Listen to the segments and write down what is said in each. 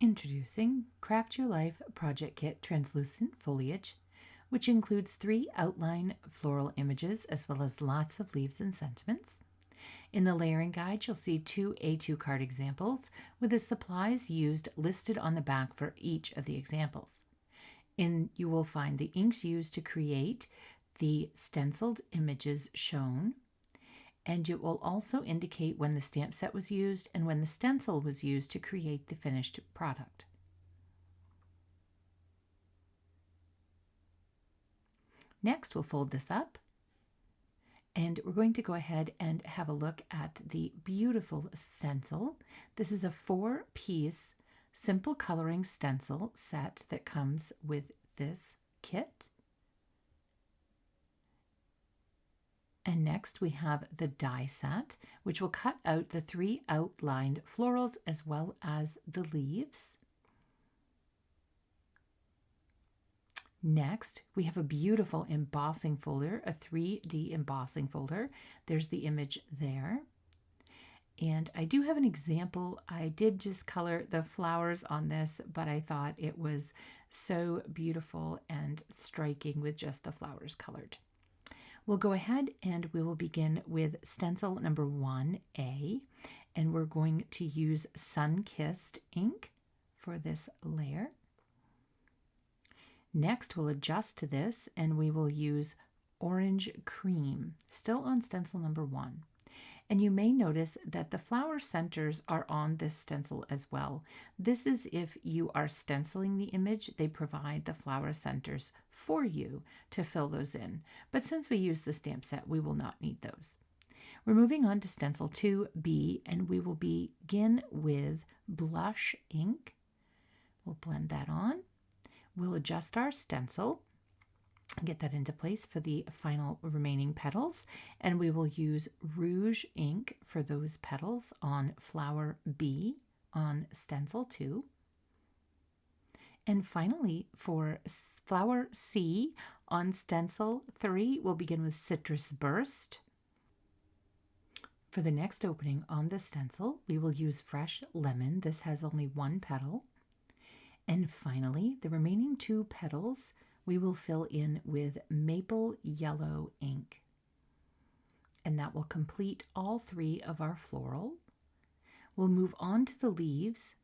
Introducing Craft Your Life Project Kit Translucent Foliage, which includes 3 outline floral images as well as lots of leaves and sentiments. In the layering guide, you'll see 2 A2 card examples with the supplies used listed on the back for each of the examples. You will find the inks used to create the stenciled images shown, and it will also indicate when the stamp set was used and when the stencil was used to create the finished product. Next, we'll fold this up, and we're going to go ahead and have a look at the beautiful stencil. This is a 4-piece simple coloring stencil set that comes with this kit. And next we have the die set, which will cut out the 3 outlined florals as well as the leaves. Next, we have a beautiful embossing folder, a 3D embossing folder. There's the image there. And I do have an example. I did just color the flowers on this, but I thought it was so beautiful and striking with just the flowers colored. We'll go ahead and we will begin with stencil number 1A, and we're going to use Sun-Kissed ink for this layer. Next, we'll adjust to this and we will use Orange Cream, still on stencil number 1. And you may notice that the flower centers are on this stencil as well. This is if you are stenciling the image, they provide the flower centers for you to fill those in. But since we use the stamp set, we will not need those. We're moving on to stencil 2B, and we will begin with Blush ink. We'll blend that on. We'll adjust our stencil, get that into place for the final remaining petals, and we will use Rouge ink for those petals on flower B on stencil 2. And finally, for flower C on stencil 3, we'll begin with Citrus Burst. For the next opening on the stencil, we will use Fresh Lemon. This has only 1 petal. And finally, the remaining 2 petals we will fill in with Maple Yellow ink. And that will complete all 3 of our floral. We'll move on to the leaves.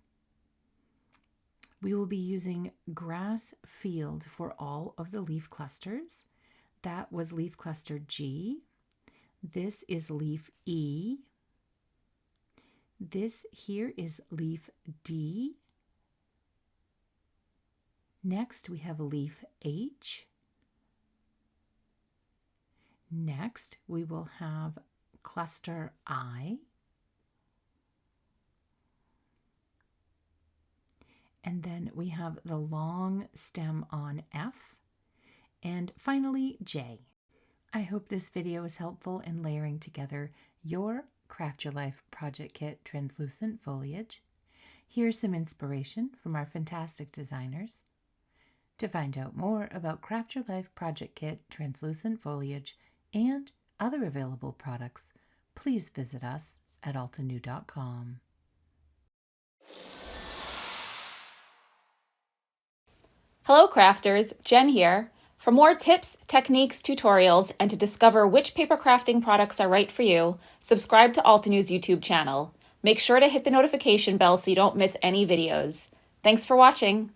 We will be using Grass Field for all of the leaf clusters. That was leaf cluster G. This is leaf E. This here is leaf D. Next, we have leaf H. Next, we will have cluster I. And then we have the long stem on F. And finally, J. I hope this video is helpful in layering together your Craft Your Life Project Kit Translucent Foliage. Here's some inspiration from our fantastic designers. To find out more about Craft Your Life Project Kit Translucent Foliage and other available products, please visit us at altenew.com. Hello crafters, Jen here. For more tips, techniques, tutorials, and to discover which paper crafting products are right for you, subscribe to Altenew's YouTube channel. Make sure to hit the notification bell so you don't miss any videos. Thanks for watching.